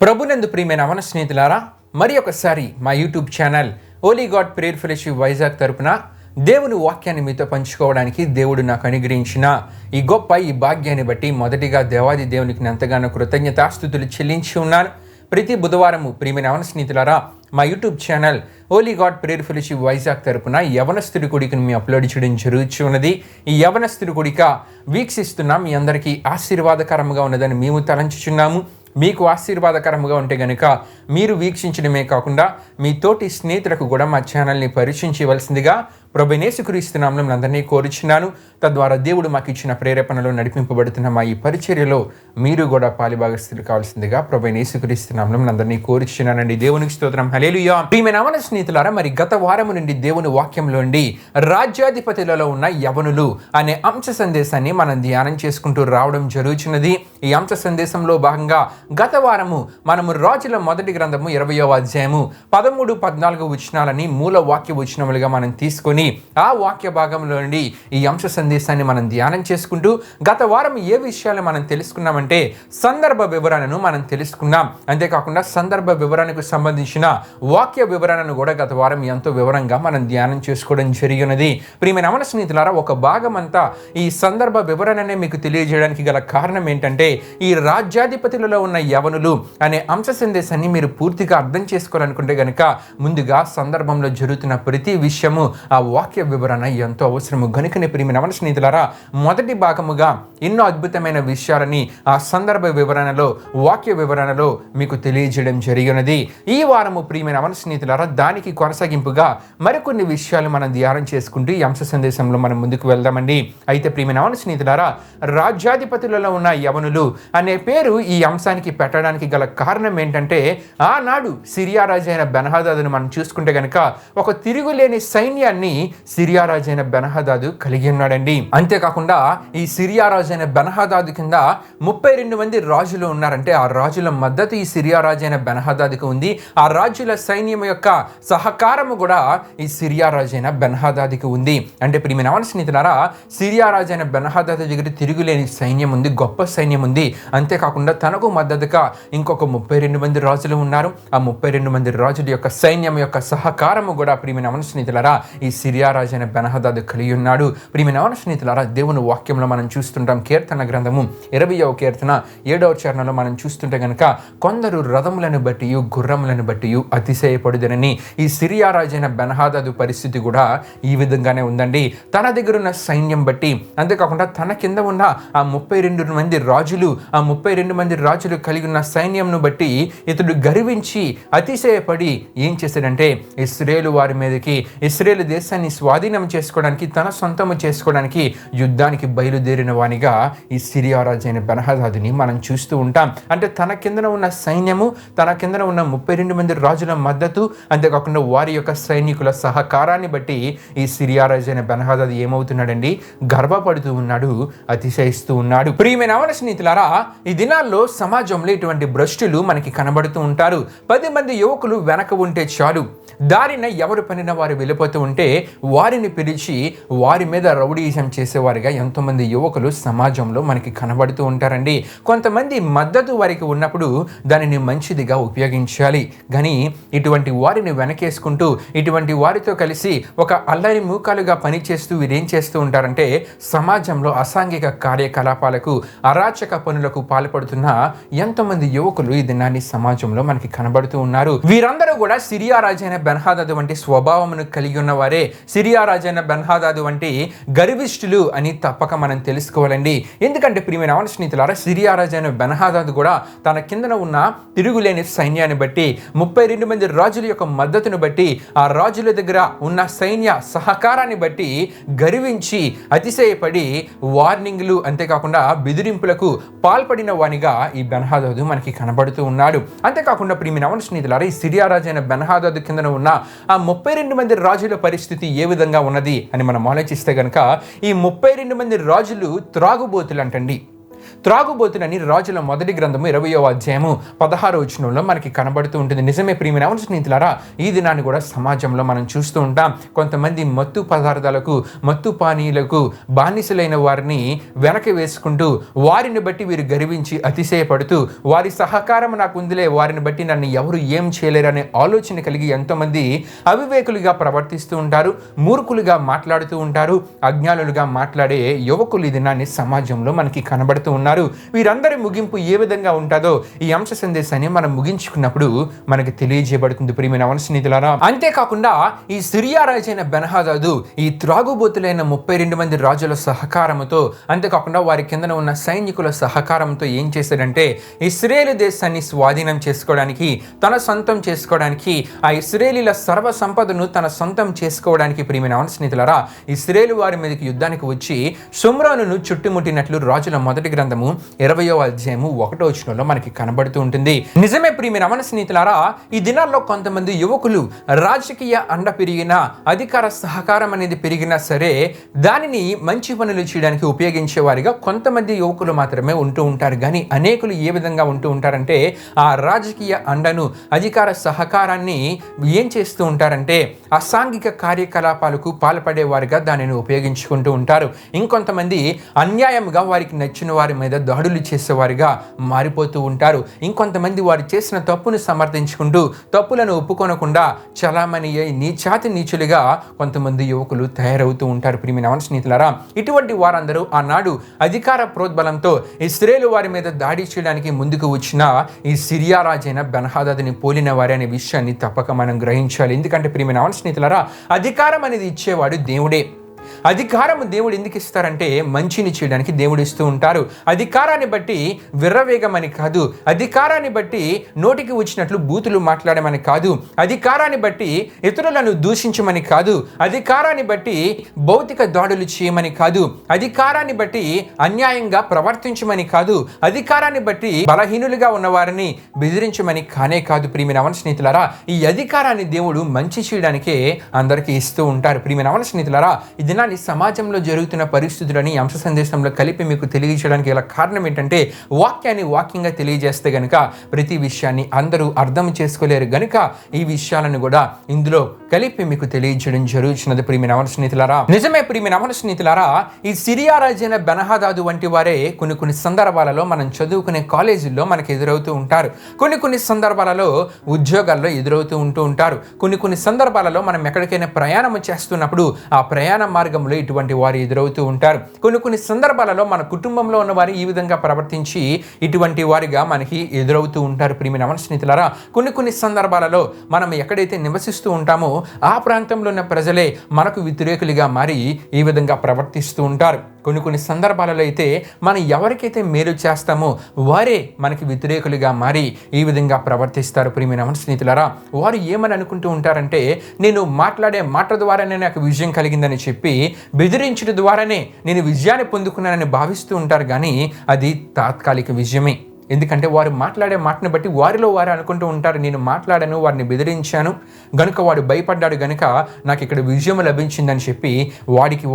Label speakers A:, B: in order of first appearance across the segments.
A: ప్రభునందు ప్రియమైన అవన స్నేహితులారా, మరి ఒకసారి మా యూట్యూబ్ ఛానల్ ఓలీ గాడ్ ప్రేయర్ ఫెలోషిప్ వైజాగ్ తరపున దేవుని వాక్యాన్ని మీతో పంచుకోవడానికి దేవుడు నాకు అనుగ్రహించిన ఈ భాగ్యాన్ని బట్టి మొదటిగా దేవాది దేవునికి ఎంతగానో కృతజ్ఞతాస్తుతులు చెల్లించి ఉన్నాను. ప్రతి బుధవారము ప్రియమైన అవన స్నేహితులారా, మా యూట్యూబ్ ఛానల్ ఓలీ గాడ్ ప్రేయర్ ఫెలోషిప్ వైజాగ్ తరపున యవనస్తుడి కొడికను మీ అప్లోడ్ చేయడం జరుగుతున్నది. ఈ యవనస్తుడి కొడిక వీక్షిస్తున్న మీ అందరికీ ఆశీర్వాదకరంగా ఉన్నదని మేము తలంచుచున్నాము. మీకు ఆశీర్వాదకరంగా ఉంటే గనుక మీరు వీక్షించడమే కాకుండా మీ తోటి స్నేహితులకు కూడా మా ఛానల్ని పరిచయం చేయవలసిందిగా ప్రభువైన యేసుక్రీస్తు నామములో అందరినీ కోరుచున్నాను. తద్వారా దేవుడు మాకు ఇచ్చిన ప్రేరేపణలో నడిపింపబడుతున్న మా ఈ పరిచర్యలో మీరు కూడా పాలిభాగస్తులు కావాల్సిందిగా ప్రభువైన యేసుక్రీస్తు నామములో అందరినీ కోరుచున్నానండి. దేవునికి స్తోత్రం, హల్లెలూయా. ప్రియమైన అవన స్నేహితులారా, మరి గత వారము నుండి దేవుని వాక్యంలో నుండి రాజ్యాధిపతులలో ఉన్న యవనులు అనే అంశ సందేశాన్ని మనం ధ్యానం చేసుకుంటూ రావడం జరుగుతున్నది. ఈ అంశ సందేశంలో భాగంగా గత వారము మనము రాజుల మొదటి గ్రంథము 20వ అధ్యాయము 13-14 వచనాలని మూల వాక్య వచనములుగా మనం తీసుకొని ఆ వాక్య భాగంలో నుండి ఈ అంశ సందేశాన్ని మనం ధ్యానం చేసుకుంటూ గత వారం ఏ విషయాలు మనం తెలుసుకున్నామంటే సందర్భ వివరణను మనం తెలుసుకున్నాం. అంతేకాకుండా సందర్భ వివరణకు సంబంధించిన వాక్య వివరణను కూడా గత వారం ఎంతో వివరంగా మనం ధ్యానం చేసుకోవడం జరిగినది. ప్రియమైన అవన స్నేహితులారా, ఒక భాగం అంతా ఈ సందర్భ వివరణనే మీకు తెలియజేయడానికి గల కారణం ఏంటంటే ఈ రాజ్యాధిపతులలో ఉన్న యవనులు అనే అంశ సందేశాన్ని మీరు పూర్తిగా అర్థం చేసుకోవాలనుకుంటే గనుక ముందుగా సందర్భంలో జరుగుతున్న ప్రతి విషయము ఆ వాక్య వివరణ ఎంతో అవసరము. గనుకనే ప్రియమైన అవన స్నేహితులారా, మొదటి భాగముగా ఎన్నో అద్భుతమైన విషయాలని ఆ సందర్భ వివరణలో వాక్య వివరణలో మీకు తెలియజేయడం జరిగినది. ఈ వారము ప్రియమైన అవన స్నేహితులారా, దానికి కొనసాగింపుగా మరికొన్ని విషయాలు మనం ధ్యానం చేసుకుంటూ ఈ అంశ సందేశంలో మనం ముందుకు వెళ్దామండి. అయితే ప్రియమైన అవన స్నేహితులారా, రాజ్యాధిపతులలో ఉన్న యవనులు అనే పేరు ఈ అంశానికి పెట్టడానికి గల కారణం ఏంటంటే ఆనాడు సిరియా రాజు అయిన బెన్హదదును మనం చూసుకుంటే గనక ఒక తిరుగులేని సైన్యాన్ని సిరియా రాజు అయిన బెన్హదదు కలిగి ఉన్నాడండి. అంతేకాకుండా ఈ సిరియా రాజు అయిన బెన్హదదు కింద 32 మంది రాజులు ఉన్నారంటే ఆ రాజుల మద్దతు ఈ సిరియా రాజు అయిన బెన్హదదుకు ఉంది. ఆ రాజుల సైన్యం యొక్క సహకారము కూడా ఈ సిరియా రాజు అయిన బెన్హదదుకు ఉంది. అంటే ప్రియమైన అవన స్నేహితులారా, సిరియా రాజు అయిన బెన్హదదు దగ్గర తిరుగులేని సైన్యం ఉంది, గొప్ప సైన్యం ఉంది. అంతేకాకుండా తనకు మద్దతుగా ఇంకొక 32 మంది రాజులు ఉన్నారు. ఆ 32 మంది రాజుల యొక్క సైన్యం యొక్క సహకారము కూడా ప్రియమైన అవన స్నేహితులారా ఈ సిరియా రాజు అయిన బెన్హదదు కలిగి ఉన్నాడు. ప్రియమైన అవన స్నేహితులారా, దేవుని వాక్యంలో మనం చూస్తుంటాం. కీర్తన గ్రంథము 20వ కీర్తన 7వ చరణంలో మనం చూస్తుంటే గనక కొందరు రథములను బట్టి గుర్రములను బట్టి అతిశయపడుదనని ఈ సిరియా రాజు అయిన బెన్హదదు పరిస్థితి కూడా ఈ విధంగానే ఉందండి. తన దగ్గర ఉన్న సైన్యం బట్టి, అంతేకాకుండా తన కింద ఉన్న ఆ 32 మంది రాజులు, ఆ 32 మంది రాజులు కలిగి ఉన్న సైన్యంను బట్టి ఇతడు గర్వించి అతిశయపడి ఏం చేశాడంటే ఇశ్రాయేలు వారి మీదకి, ఇశ్రాయేలు దేశాన్ని స్వాధీనం చేసుకోవడానికి, తన సొంతము చేసుకోవడానికి యుద్ధానికి బయలుదేరిన వానిగా ఈ సిరియా రాజు అయిన బెన్హదదుని మనం చూస్తూ ఉంటాం. అంటే తన కిందన ఉన్న సైన్యము, తన కిందన ఉన్న 32 మంది రాజుల మద్దతు, అంతేకాకుండా వారి యొక్క సైనికుల సహకారాన్ని బట్టి ఈ సిరియా రాజు అయిన బెన్హదదు ఏమవుతున్నాడండి, గర్వపడుతూ ఉన్నాడు, అతిశయిస్తూ ఉన్నాడు. ప్రియమైన అవన స్నేహితులారా, ఈ దినాల్లో సమాజంలో ఇటువంటి భ్రష్టులు మనకి కనబడుతూ ఉంటారు. 10 మంది యువకులు వెనక ఉంటే చాలు, దారిన ఎవరు పనిన వారు వెళ్ళిపోతూ ఉంటే వారిని పిలిచి వారి మీద రౌడీజం చేసేవారిగా ఎంతోమంది యువకులు సమాజంలో మనకి కనబడుతూ ఉంటారండి. కొంతమంది మద్దతు వారికి ఉన్నప్పుడు దానిని మంచిదిగా ఉపయోగించాలి, కానీ ఇటువంటి వారిని వెనకేసుకుంటూ ఇటువంటి వారితో కలిసి ఒక అల్లరి మూకాలుగా పనిచేస్తూ వీరేం చేస్తూ ఉంటారంటే సమాజంలో అసాంఘిక కార్యకలాపాలకు, అరాచక పనులకు పాల్పడుతున్న ఎంతోమంది యువకులు ఈ దినాన్ని సమాజంలో మనకి కనబడుతూ ఉన్నారు. వీరందరూ కూడా సిరియా రాజు అయిన బెన్హదదు వంటి స్వభావమును కలిగి ఉన్నవారే. సిరియా రాజు అయిన బెన్హదదు వంటి గర్విష్ఠులు అని తప్పక మనం తెలుసుకోవాలండి. ఎందుకంటే ప్రియమైన అవన స్నేహితులారా, సిరియా రాజు అయిన బెన్హదదు కూడా తన కిందన ఉన్న తిరుగులేని సైన్యాన్ని బట్టి, 32 మంది రాజుల యొక్క మద్దతును బట్టి, ఆ రాజుల దగ్గర ఉన్న సైన్య సహకారాన్ని బట్టి గర్వించి అతిశయపడి వార్నింగ్లు, అంతేకాకుండా బెదిరింపులకు పాల్పడిన వానిగా ఈ బెన్హదదు మనకి కనబడుతూ ఉన్నాడు. అంతేకాకుండా ప్రియమైన అవన స్నేహితులారా, ఈ సిరియా రాజు అయిన బెన్హదదు కింద ఉన్న ఆ 32 మంది రాజుల పరిస్థితి ఏ విధంగా ఉన్నది అని మనం ఆలోచిస్తే గనక ఈ 32 మంది రాజులు త్రాగుబోతులు అంటండి. త్రాగుబోతులని రాజుల మొదటి గ్రంథము 20వ అధ్యాయము 16వ వచనంలో మనకి కనబడుతూ ఉంటుంది. నిజమే ప్రియమైన స్నేహితులారా, ఈ దినాన్ని కూడా సమాజంలో మనం చూస్తూ ఉంటాం. కొంతమంది మత్తు పదార్థాలకు, మత్తు పానీయులకు బానిసలైన వారిని వెనక్కి వేసుకుంటూ, వారిని బట్టి వీరు గర్వించి అతిశయపడుతూ, వారి సహకారం నాకు ఉందిలే, వారిని బట్టి నన్ను ఎవరు ఏం చేయలేరనే ఆలోచన కలిగి ఎంతోమంది అవివేకులుగా ప్రవర్తిస్తూ ఉంటారు, మూర్ఖులుగా మాట్లాడుతూ ఉంటారు, అజ్ఞానులుగా మాట్లాడే యువకులు ఈ దినాన్ని సమాజంలో మనకి కనబడుతూ ఉన్నారు. వీరందరి ముగింపు ఏ విధంగా ఉంటుందో ఈ అంశ సందేశాన్ని మనం ముగించుకున్నప్పుడు మనకి తెలియజేయబడుతుంది ప్రియమైన స్నేహితులారా. అంతేకాకుండా ఈ సిరియా రాజైన బెన్హదదు ఈ త్రాగుబోతులైన 32 మంది రాజుల సహకారంతో, అంతేకాకుండా వారి కిందన ఉన్న సైనికుల సహకారంతో ఏం చేశాడంటే ఇశ్రాయేలు దేశాన్ని స్వాధీనం చేసుకోవడానికి, తన సొంతం చేసుకోవడానికి, ఆ ఇశ్రాయేలీల సర్వ సంపదను తన సొంతం చేసుకోవడానికి ప్రియమైన స్నేహితులారా ఇశ్రాయేలు వారి మీదకి యుద్ధానికి వచ్చి షోమ్రోనును చుట్టుముట్టినట్లు రాజుల మొదటి గ్రంథము 20వ అధ్యాయము 1వ వచనంలో మనకి కనబడుతూ ఉంటుంది. నిజమే ప్రియమైన స్నేహితులారా, ఈ దినాల్లో కొంతమంది యువకులు రాజకీయ అండ పెరిగినా, అధికార సహకారం అనేది పెరిగినా సరే దానిని మంచి పనులు చేయడానికి ఉపయోగించే వారిగా కొంతమంది యువకులు మాత్రమే ఉంటూ ఉంటారు. కానీ అనేకులు ఏ విధంగా ఉంటూ ఉంటారంటే ఆ రాజకీయ అండను, అధికార సహకారాన్ని ఏం చేస్తూ ఉంటారంటే అసాంఘిక కార్యకలాపాలకు పాల్పడే వారిగా దానిని ఉపయోగించుకుంటూ ఉంటారు. ఇంకొంతమంది అన్యాయంగా వారికి నచ్చిన వారి మీద దాడులు చేసేవారిగా మారిపోతూ ఉంటారు. ఇంకొంతమంది వారు చేసిన తప్పును సమర్థించుకుంటూ, తప్పులను ఒప్పుకొనకుండా చలామణి నీచాతి నీచులుగా కొంతమంది యువకులు తయారవుతూ ఉంటారు. ప్రియమైన స్నేహితులారా, ఇటువంటి వారందరూ ఆనాడు అధికార ప్రోద్బలంతో ఇశ్రాయేలు వారి మీద దాడి చేయడానికి ముందుకు వచ్చిన ఈ సిరియా రాజైన బెన్హదదుని పోలిన వారి అనే విషయాన్ని తప్పక మనం గ్రహించాలి. ఎందుకంటే ప్రియమైన స్నేహితులారా, అధికారం అనేది ఇచ్చేవాడు దేవుడే. అధికారము దేవుడు ఎందుకు ఇస్తారంటే మంచిని చేయడానికి దేవుడు ఇస్తూ ఉంటారు. అధికారాన్ని బట్టి విర్రవేగమని కాదు, అధికారాన్ని బట్టి నోటికి వచ్చినట్లు బూతులు మాట్లాడమని కాదు, అధికారాన్ని బట్టి ఇతరులను దూషించమని కాదు, అధికారాన్ని బట్టి భౌతిక దాడులు చేయమని కాదు, అధికారాన్ని బట్టి అన్యాయంగా ప్రవర్తించమని కాదు, అధికారాన్ని బట్టి బలహీనులుగా ఉన్న వారిని బెదిరించమని కానే కాదు. ప్రియమైన స్నేహితులారా, ఈ అధికారాన్ని దేవుడు మంచి చేయడానికే అందరికీ ఇస్తూ ఉంటారు. ప్రియమైన స్నేహితులారా, ఇది సమాజంలో జరుగుతున్న పరిస్థితులని అంశ సందేశంలో కలిపి మీకు తెలియజేయడానికి గల కారణం ఏంటంటే వాక్యాన్ని వాక్యంగా తెలియజేస్తే గనుక ప్రతి విషయాన్ని అందరూ అర్థం చేసుకోలేరు గనుక ఈ విషయాలను కూడా ఇందులో కలిపి మీకు తెలియజేయడం జరుగుతున్నది. ప్రియమైన స్నేహితులారా, నిజమే ప్రియమైన స్నేహితులారా, ఈ సిరియా రాజైన బెన్హదదు వంటి వారే కొన్ని సందర్భాలలో మనం చదువుకునే కాలేజీల్లో మనకు ఎదురవుతూ ఉంటారు. కొన్ని సందర్భాలలో ఉద్యోగాల్లో ఎదురవుతూ ఉంటారు. కొన్ని సందర్భాలలో మనం ఎక్కడికైనా ప్రయాణం చేస్తున్నప్పుడు ఆ ప్రయాణ మార్గంలో ఇటువంటి వారు ఎదురవుతూ ఉంటారు. కొన్ని సందర్భాలలో మన కుటుంబంలో ఉన్న వారు ఈ విధంగా ప్రవర్తించి ఇటువంటి వారిగా మనకి ఎదురవుతూ ఉంటారు. ప్రియమైన స్నేహితులారా, కొన్ని సందర్భాలలో మనం ఎక్కడైతే నివసిస్తూ ఉంటామో ఆ ప్రాంతంలో ఉన్న ప్రజలే మనకు వ్యతిరేకులుగా మారి ఈ విధంగా ప్రవర్తిస్తూ ఉంటారు. కొన్ని సందర్భాలలో అయితే మనం ఎవరికైతే మేలు చేస్తామో వారే మనకి వ్యతిరేకులుగా మారి ఈ విధంగా ప్రవర్తిస్తారు. ప్రియమైన స్నేహితులారా, వారు ఏమని అనుకుంటూ ఉంటారంటే నేను మాట్లాడే మాట ద్వారానే నాకు విజయం కలిగిందని చెప్పి బెదిరించడం ద్వారానే నేను విజయాన్ని పొందుకున్నానని భావిస్తూ ఉంటారు. కానీ అది తాత్కాలిక విజయమే. ఎందుకంటే వారు మాట్లాడే మాటను బట్టి వారిలో వారు అనుకుంటూ ఉంటారు, నేను మాట్లాడాను, వారిని బెదిరించాను గనుక వాడు భయపడ్డాడు గనుక నాకు ఇక్కడ విజయం లభించిందని చెప్పి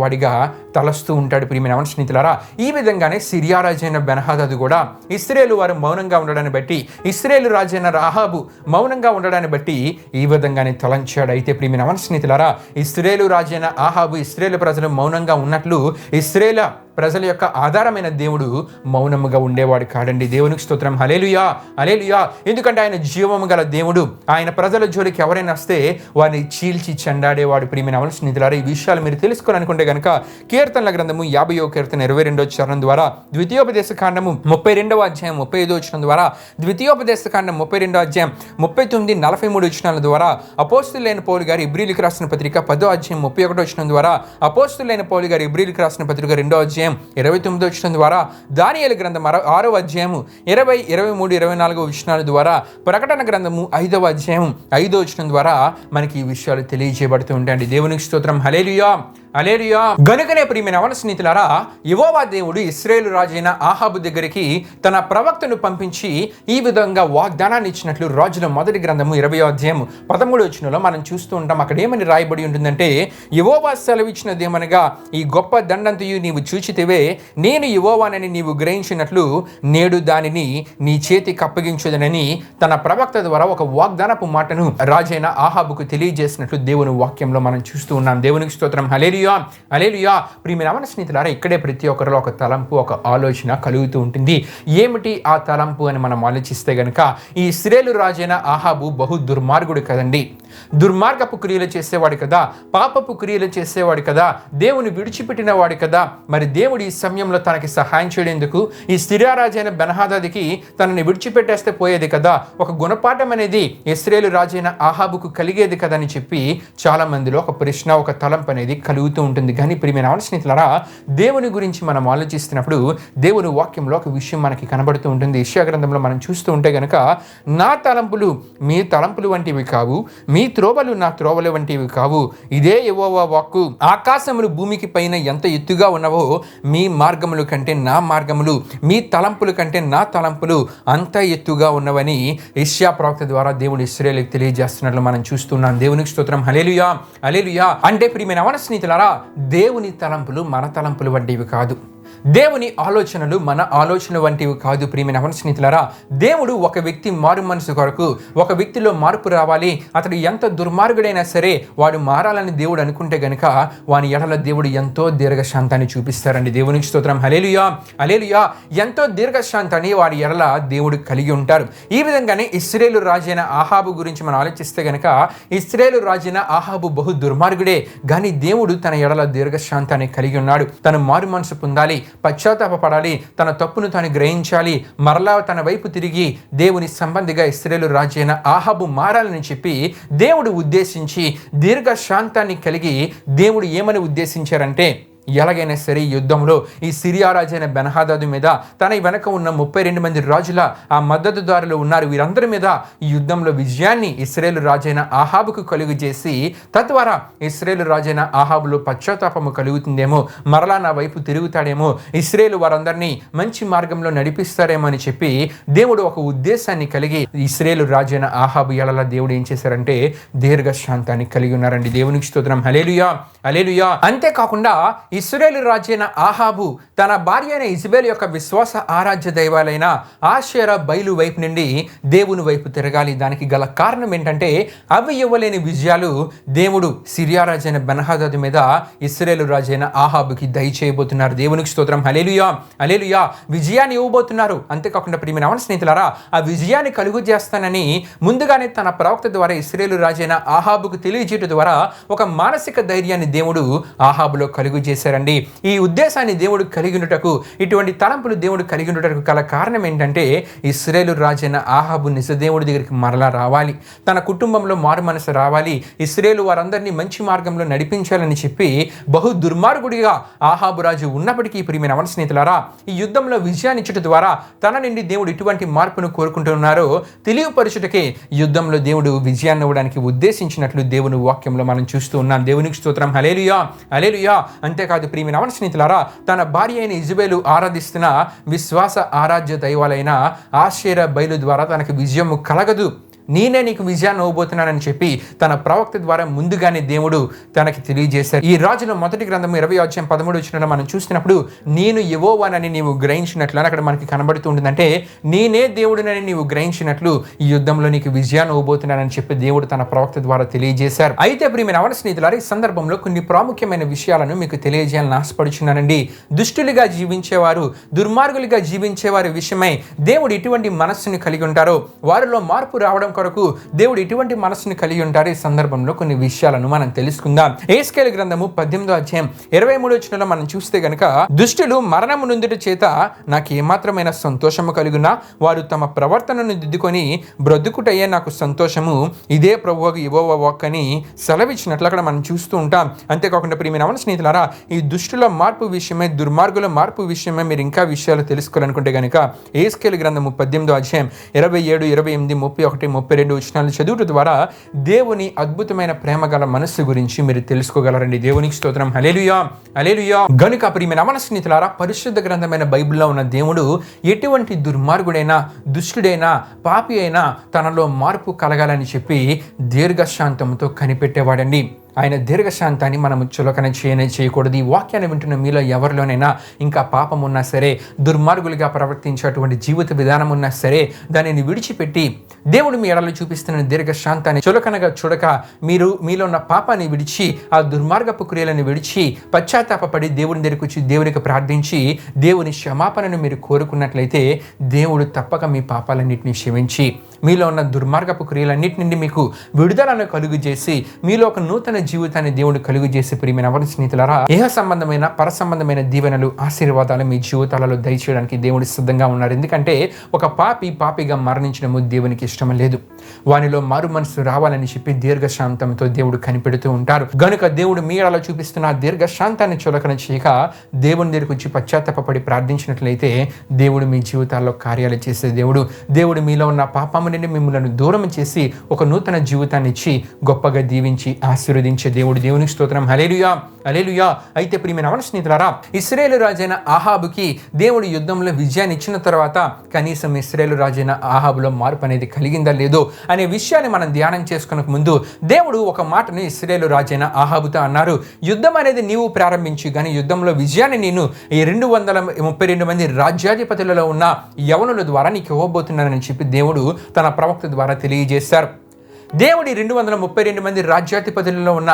A: వాడిగా తలస్తూ ఉంటాడు. ప్రియమైన స్నేహితులారా, ఈ విధంగానే సిరియా రాజైన బెన్హదదు కూడా ఇశ్రాయేలు వారు మౌనంగా ఉండడాన్ని బట్టి, ఇశ్రాయేలు రాజైన రాహాబు మౌనంగా ఉండడాన్ని బట్టి ఈ విధంగానే తలంచాడు. అయితే ప్రియమైన స్నేహితులారా, ఇశ్రాయేలు రాజైన ఆహాబు ఇశ్రాయేలు ప్రజలు మౌనంగా ఉన్నట్లు ఇశ్రాయేలు ప్రజల యొక్క ఆధారమైన దేవుడు మౌనముగా ఉండేవాడు కాడండి. దేవునికి స్తోత్రం. హల్లెలూయా, హల్లెలూయా. ఎందుకంటే ఆయన జీవము గల దేవుడు. ఆయన ప్రజల జోలికి ఎవరైనా వస్తే వారిని చీల్చి చెండాడేవాడు. ప్రియమైన స్నేహితులారా, ఈ విషయాలు మీరు తెలుసుకోవాలనుకుంటే కనుక కీర్తనల గ్రంథము 50వ కీర్తన 22వ చరణం ద్వారా, ద్వితీయోపదేశ కాండము 32వ అధ్యాయం 35వ వచనం ద్వారా, ద్వితీయోపదేశ కాండం 32వ అధ్యాయం 39, 43 వచనాల ద్వారా, అపోస్తులైన పౌలు గారు ఇబ్రీయులకు రాసిన పత్రిక 10వ అధ్యాయం 31వ వచనం ద్వారా, అపోస్తులైన పౌలు గారు ఇబ్రీయులకు రాసిన పత్రిక 2వ అధ్యాయం 29వ వచనం ద్వారా, దానియేలు గ్రంథం 6వ అధ్యాయము 20, 23, 24 వచనాల ద్వారా, ప్రకటన గ్రంథము 5వ అధ్యాయం 5వ వచనం ద్వారా మనకి ఈ విషయాలు తెలియజేయబడుతూ ఉంటాయండి. దేవునికి స్తోత్రం. హల్లెలూయా, హల్లెలూయా. గనుకనే ప్రియమైన యెహోవా స్నేహితులారా, యెహోవా దేవుడు ఇశ్రాయేలు రాజైన ఆహాబు దగ్గరికి తన ప్రవక్తను పంపించి ఈ విధంగా వాగ్దానాన్ని ఇచ్చినట్లు రాజుల మొదటి గ్రంథము 20వ అధ్యాయం 13వ వచనంలో మనం చూస్తూ ఉంటాం. అక్కడ ఏమని రాయబడి ఉంటుందంటే, యెహోవా సెలవిచ్చినదేమనగా, ఈ గొప్ప దండంతయు నీవు చూచితివే, నేను యెహోవానని నీవు గ్రహించినట్లు నేడు దానిని నీ చేతికి అప్పగించుదనని తన ప్రవక్త ద్వారా ఒక వాగ్దానపు మాటను రాజైన ఆహాబుకు తెలియజేసినట్లు దేవుని వాక్యంలో మనం చూస్తూ ఉన్నాం. దేవునికి స్తోత్రం. హల్లెలూయా, హల్లెలూయా. ప్రియమైన యెహోవా స్నేహితులారా, ఇక్కడే ప్రతి ఒక్కరిలో ఒక తలంపు, ఒక ఆలోచన కలుగుతూ ఉంటుంది. ఏమిటి ఆ తలంపు అని మనం ఆలోచిస్తే గనుక, ఈ ఇశ్రాయేలు రాజైన ఆహాబు బహు దుర్మార్గుడు కదండి. దుర్మార్గపు క్రియలు చేసేవాడు కదా, పాపపు క్రియలు చేసేవాడు కదా, దేవుని విడిచిపెట్టిన వాడు కదా. మరి దేవుడు ఈ సమయంలో తనకి సహాయం చేయడానికి ఈ సిరియా రాజైన బెన్హదదుకి తనని విడిచిపెట్టేస్తే పోయేది కదా, ఒక గుణపాఠం అనేది ఇశ్రాయేలు రాజైన ఆహాబుకు కలిగేది కదా అని చెప్పి చాలా మందిలో ఒక ప్రశ్న, ఒక తలంపు అనేది కలుగుతూ ఉంటుంది. కానీ ప్రియమైన యెహోవా స్నేహితులారా, దేవుని గురించి మనం ఆలోచిస్తున్నప్పుడు దేవుని వాక్యంలో ఒక విషయం మనకి కనబడుతూ ఉంటుంది. యెషయా గ్రంథంలో మనం చూస్తూ ఉంటే గనక, నా తలంపులు మీ తలంపులు వంటివి కావు, మీ త్రోవలు నా త్రోవలు వంటివి కావు, ఇదే యెహోవా వాక్కు. ఆకాశములు భూమికి పైన ఎంత ఎత్తుగా ఉన్నవో మీ మార్గములు కంటే నా మార్గములు, మీ తలంపుల కంటే నా తలంపులు అంత ఎత్తుగా ఉన్నవని యెషయా ప్రవక్త ద్వారా దేవుడు ఇశ్రాయేలుకి తెలియజేస్తున్నట్లు మనం చూస్తున్నాం. దేవునికి స్తోత్రం. హల్లెలూయా, హల్లెలూయా. అంటే ప్రియమైన యెహోవా స్నేహితులారా, దేవుని తలంపులు మన తలంపులు వంటివి కాదు, దేవుని ఆలోచనలు మన ఆలోచన వంటివి కాదు. ప్రియమైన యెహోవా స్నేహితులారా, దేవుడు ఒక వ్యక్తి మారు మనసు కొరకు, ఒక వ్యక్తిలో మార్పు రావాలి, అతడు ఎంత దుర్మార్గుడైనా సరే వాడు మారాలని దేవుడు అనుకుంటే గనుక వాని ఎడల దేవుడు ఎంతో దీర్ఘశాంతాన్ని చూపిస్తారండి. దేవునికి స్తోత్రం. హల్లెలూయా, హల్లెలూయా. ఎంతో దీర్ఘశాంతాన్ని వాడి ఎడల దేవుడు కలిగి ఉంటారు. ఈ విధంగానే ఇశ్రాయేలు రాజైన ఆహాబు గురించి మనం ఆలోచిస్తే గనక, ఇశ్రాయేలు రాజైన ఆహాబు బహు దుర్మార్గుడే, కానీ దేవుడు తన ఎడల దీర్ఘశాంతాన్ని కలిగి ఉన్నాడు. తను మారు మనసు పొందాలి, పశ్చాత్తాపపడాలి, తన తప్పును తాను గ్రహించాలి, మరలా తన వైపు తిరిగి దేవుని సంబంధిగా ఇశ్రాయేలు రాజైన ఆహాబు మారాలని చెప్పి దేవుడు ఉద్దేశించి దీర్ఘశాంతాన్ని కలిగి దేవుడు ఏమని ఉద్దేశించారంటే, ఎలాగైనా సరే యుద్ధంలో ఈ సిరియా రాజైన బెన్హదదు మీద, తన వెనక ఉన్న 32 మంది రాజుల ఆ మద్దతుదారులు ఉన్నారు, వీరందరి మీద ఈ యుద్ధంలో విజయాన్ని ఇశ్రాయేలు రాజైన ఆహాబుకు కలుగు చేసి, తద్వారా ఇశ్రాయేలు రాజైన ఆహాబులో పశ్చాత్తాపము కలుగుతుందేమో, మరలా నా వైపు తిరుగుతాడేమో, ఇశ్రాయేలు వారందరినీ మంచి మార్గంలో నడిపిస్తారేమో అని చెప్పి దేవుడు ఒక ఉద్దేశాన్ని కలిగి ఇశ్రాయేలు రాజైన ఆహాబు ఎడల దేవుడు ఏం చేశారంటే దీర్ఘశాంతాన్ని కలిగి ఉన్నారండి. దేవునికి స్తోత్రం. హల్లెలూయా, హల్లెలూయా. అంతేకాకుండా ఇశ్రాయేలు రాజైన ఆహాబు తన భార్య అయిన ఇజబెల్ యొక్క విశ్వాస ఆరాధ్య దైవాలైన ఆషేరా బయలు వైపు నుండి దేవుని వైపు తిరగాలి. దానికి గల కారణం ఏంటంటే, అవి ఇవ్వలేని విజయాలు దేవుడు సిరియా రాజైన బెన్హదదు మీద ఇశ్రాయేలు రాజైన ఆహాబుకి దయచేయబోతున్నారు. దేవునికి స్తోత్రం. హల్లెలూయా, హల్లెలూయా. విజయాన్ని ఇవ్వబోతున్నారు. అంతేకాకుండా ప్రియమైన యెహోవా స్నేహితులారా, ఆ విజయాన్ని కలుగు చేస్తానని ముందుగానే తన ప్రవక్త ద్వారా ఇశ్రాయేలు రాజైన ఆహాబుకు తెలియజేయడం ద్వారా ఒక మానసిక ధైర్యాన్ని దేవుడు ఆహాబులో కలుగు చేశారండి. ఈ ఉద్దేశాన్ని దేవుడు కలిగినటకు, ఇటువంటి తలంపులు దేవుడు కలిగినటకు గల కారణం ఏంటంటే, ఇశ్రాయేలు రాజైన ఆహాబు నిజ దేవుడి దగ్గరికి మరలా రావాలి, తన కుటుంబంలో మారు మనసు రావాలి, ఇశ్రాయేలు వారందరినీ మంచి మార్గంలో నడిపించాలని చెప్పి బహు దుర్మార్గుడిగా ఆహాబు రాజు ఉన్నప్పటికీ ప్రియమైన యెహోవా స్నేహితులారా, ఈ యుద్ధంలో విజయాన్ని ఇచ్చట ద్వారా తన నుండి దేవుడు ఎటువంటి మార్పును కోరుకుంటున్నారో తెలియపరచుటకే యుద్ధంలో దేవుడు విజయాన్ని ఇవ్వడానికి ఉద్దేశించినట్లు దేవుని వాక్యంలో మనం చూస్తూ ఉన్నాం. దేవునికి స్తోత్రం. హల్లెలూయా, హల్లెలూయా. అంతేకాదు ప్రియమైన యెహోవా స్నేహితులారా, తన భార్య అయిన ఇజబెలు ఆరాధిస్తున్న విశ్వాస ఆరాధ్య దైవాలైన ఆషేరా బయలు ద్వారా తనకు విజయము కలగదు, నేనే నీకు విజయాన్ని ఇవ్వబోతున్నానని చెప్పి తన ప్రవక్త ద్వారా ముందుగానే దేవుడు తనకి తెలియజేశారు. ఈ రాజుల మొదటి గ్రంథము 20వ అధ్యాయం 13వ వచనంలో మనం చూసినప్పుడు, నేను యెహోవానని నీవు గ్రహించినట్లు అని అక్కడ మనకి కనబడుతూ ఉంటుందంటే, నేనే దేవుడినని నీవు గ్రహించినట్లు ఈ యుద్ధంలో నీకు విజయాన్ని ఇవ్వబోతున్నానని చెప్పి దేవుడు తన ప్రవక్త ద్వారా తెలియజేశారు. అయితే ప్రియమైన యెహోవా స్నేహితులారా, ఈ సందర్భంలో కొన్ని ప్రాముఖ్యమైన విషయాలను మీకు తెలియజేయాలని ఆశపడుచున్నానండి. దుష్టులుగా జీవించేవారు, దుర్మార్గులుగా జీవించేవారి విషయమై దేవుడు ఎటువంటి మనస్సుని కలిగి ఉంటారో, వారిలో మార్పు రావడం కొరకు దేవుడు ఎటువంటి మనసుని కలిగి ఉంటారు, ఈ సందర్భంలో కొన్ని విషయాలను మనం తెలుసుకుందాం. యెహెజ్కేలు గ్రంథము 18వ అధ్యాయం 23వ వచనంలో మనం చూస్తే గనుక, దుష్టులు మరణము నొందుట చేత నాకు ఏమాత్రమైన సంతోషము కలుగునా, వారు తమ ప్రవర్తనను దిద్దుకొని బ్రతుకుటయ్యే నాకు సంతోషము, ఇదే ప్రభువుకు యెహోవా వాక్కు అని సెలవిచ్చినట్లు అక్కడ మనం చూస్తూ ఉంటాం. అంతేకాకుండా ప్రియమైన యెహోవా స్నేహితులారా, ఈ దుష్టుల మార్పు విషయమై, దుర్మార్గుల మార్పు విషయమై మీరు ఇంకా విషయాలు తెలుసుకోవాలనుకుంటే గనుక యెహెజ్కేలు గ్రంథము 18వ అధ్యాయం 27, 28, 31, 32 చదువుట ద్వారా దేవుని అద్భుతమైన ప్రేమ గల మనస్సు గురించి మీరు తెలుసుకోగలరండి. దేవునికి స్తోత్రం. హల్లెలూయా, హల్లెలూయా. గనుక ప్రియమైన మన స్నేహితులారా, పరిశుద్ధ గ్రంథమైన బైబిల్లో ఉన్న దేవుడు ఎటువంటి దుర్మార్గుడైనా, దుష్టుడైనా, పాపి అయినా తనలో మార్పు కలగాలని చెప్పి దీర్ఘశాంతంతో కనిపెట్టేవాడండి. ఆయన దీర్ఘశాంతాన్ని మనం చులకన చేయకూడదు. ఈ వాక్యాన్ని వింటున్న మీలో ఎవరిలోనైనా ఇంకా పాపం ఉన్నా సరే, దుర్మార్గులుగా ప్రవర్తించేటువంటి జీవిత విధానం ఉన్నా సరే, దానిని విడిచిపెట్టి దేవుడు మీ ఎడలో చూపిస్తున్న దీర్ఘశాంతాన్ని చులకనగా చూడక మీలో ఉన్న పాపాన్ని విడిచి, ఆ దుర్మార్గపు క్రియలను విడిచి పశ్చాత్తాపడి దేవుని దగ్గరికి వచ్చి దేవునికి ప్రార్థించి దేవుని క్షమాపణను మీరు కోరుకున్నట్లయితే దేవుడు తప్పక మీ పాపాలన్నింటినీ క్షమించి మీలో ఉన్న దుర్మార్గపు క్రియలన్నిటి నుండి మీకు విడుదలను కలుగు చేసి మీలో ఒక నూతన జీవితాన్ని దేవుడు కలుగు చేసి ప్రియమైన ఎవరి స్నేహితులారా, ఏహ సంబంధమైన పర సంబంధమైన దీవెనలు, ఆశీర్వాదాలు మీ జీవితాలలో దయచేయడానికి దేవుడు సిద్ధంగా ఉన్నారు. ఎందుకంటే ఒక పాపిగా మరణించడము దేవునికి ఇష్టం లేదు. వానిలో మారు మనసు రావాలని చెప్పి దీర్ఘశాంతంతో దేవుడు కనిపెడుతూ ఉంటారు. గనుక దేవుడు మీ ఎడల చూపిస్తున్న దీర్ఘశాంతాన్ని చులకన చేయక దేవుని దగ్గరికి వచ్చి పశ్చాత్తాపడి ప్రార్థించినట్లయితే దేవుడు మీ జీవితాల్లో కార్యాలు చేసే దేవుడు మీలో ఉన్న పాపము నుండి మిమ్మల్ని దూరం చేసి ఒక నూతన జీవితాన్ని ఇచ్చి గొప్పగా దీవించి ఆశీర్వదించే దేవుడు. దేవునికి స్తోత్రం. హల్లెలూయా, హల్లెలూయా. అయితే ప్రియమైన మన స్నేహితులారా, ఇశ్రాయేలు రాజైన ఆహాబుకి దేవుడు యుద్ధంలో విజయాన్ని ఇచ్చిన తర్వాత కనీసం ఇశ్రాయేలు రాజైన ఆహాబులో మార్పు అనేది కలిగిందా లేదో అనే విషయాన్ని మనం ధ్యానం చేసుకునే ముందు దేవుడు ఒక మాటని ఇశ్రాయేలు రాజైన ఆహాబుతో అన్నారు. యుద్ధం అనేది నీవు ప్రారంభించి, కానీ యుద్ధంలో విజయాన్ని నేను ఈ 232 మంది రాజ్యాధిపతులలో ఉన్న యవనుల ద్వారా నీకు ఇవ్వబోతున్నానని చెప్పి దేవుడు తన ప్రవక్త ద్వారా తెలియజేశారు. దేవుడి 232 మంది రాజ్యాధిపతులలో ఉన్న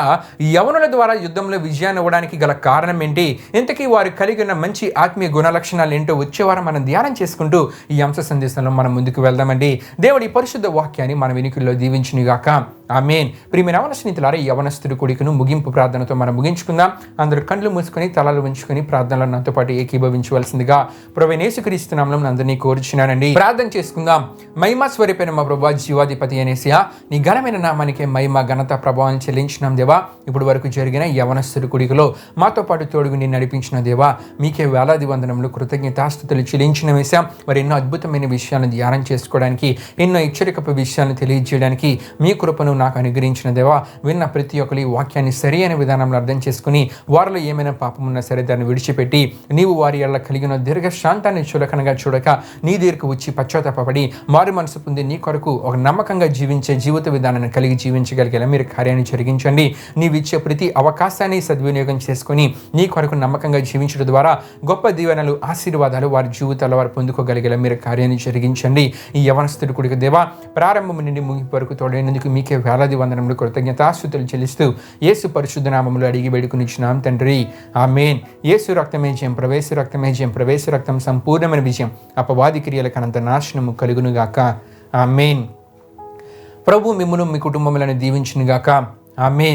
A: యవనుల ద్వారా యుద్ధంలో విజయాన్ని ఇవ్వడానికి గల కారణం ఏంటి, ఇంతకీ వారు కలిగి ఉన్న మంచి ఆత్మీయ గుణలక్షణాలు ఏంటో వచ్చేవారు మనం ధ్యానం చేసుకుంటూ ఈ అంశ సందేశంలో మనం ముందుకు వెళ్దామండి. దేవుడి పరిశుద్ధ వాక్యాన్ని మన వెనుకల్లో దీవించునుగాక. ఆమేన్. ప్రియమైన యవన స్నేహితులారా, ఈ యవనస్తుడి కొడుకును ముగింపు ప్రార్థనతో మనం ముగించుకుందాం. అందరూ కళ్ళు మూసుకొని తలలు ఉంచుకొని ప్రార్థనలో నాతో పాటు ఏకీభవించవలసిందిగా ప్రభువైన యేసుక్రీస్తు నామములో అందరినీ కోరుచున్నానండి. ప్రార్థన చేసుకుందాం. మహిమ స్వరూపైన మా ప్రభువా, జీవాధిపతి యేసయ్యా, నీ ఘనమైన నామానికే మహిమ, ఘనత, ప్రభావాన్ని చెల్లించినాం దేవా. ఇప్పుడు వరకు జరిగిన యవనస్తుడి కొడుకులో మాతో పాటు తోడుగు నిన్ను నడిపించిన దేవా, మీకే వేలాది వందనములు, కృతజ్ఞతాస్తుతులు చెల్లించిన వేశాం. మరి ఎన్నో అద్భుతమైన విషయాలను ధ్యానం చేసుకోవడానికి, ఎన్నో హెచ్చరికపు విషయాలను తెలియజేయడానికి మీ కృపను నాకు అనుగ్రహించిన దేవా. విన్న ప్రతి ఒక్కరి వాక్యాన్ని సరి అయిన విధానంలో అర్థం చేసుకుని వారిలో ఏమైనా పాపం ఉన్నా సరే దాన్ని విడిచిపెట్టి నీవు వారి ఎడల కలిగిన దీర్ఘశాంతాన్ని చులకనగా చూడక నీ దగ్గరకు వచ్చి పశ్చాత్తాపడి మారు మనసు పొంది నీ కొరకు ఒక నమ్మకంగా జీవించే జీవిత విధానాన్ని కలిగి జీవించగలిగేలా మీరు కార్యాన్ని జరిగించండి. నీవిచ్చే ప్రతి అవకాశాన్ని సద్వినియోగం చేసుకుని నీ కొరకు నమ్మకంగా జీవించడం ద్వారా గొప్ప దీవెనలు, ఆశీర్వాదాలు వారి జీవితాల్లో వారు పొందుకోగలిగేలా మీరు కార్యాన్ని జరిగించండి. ఈ యవనస్తుడి కొడుకు దేవా, ప్రారంభం నుండి ముగింపు వరకు తోడైనందుకు మీకే వేలాది వందనములు, కృతజ్ఞతాస్తుతులు చెల్లిస్తూ యేసు పరిశుద్ధ నామములో అడిగి వేడుకొనిచున్నాం తండ్రి. ఆమేన్. యేసు రక్తమే జయం, ప్రవేశ రక్తమే జయం, ప్రవేశ రక్తం సంపూర్ణమైన విజయం, అపవాది క్రియలకు అనంత నాశనము కలుగునుగాక. ఆమేన్. ప్రభు మిమ్మును మీ కుటుంబములను దీవించునుగాక. ఆమేన్.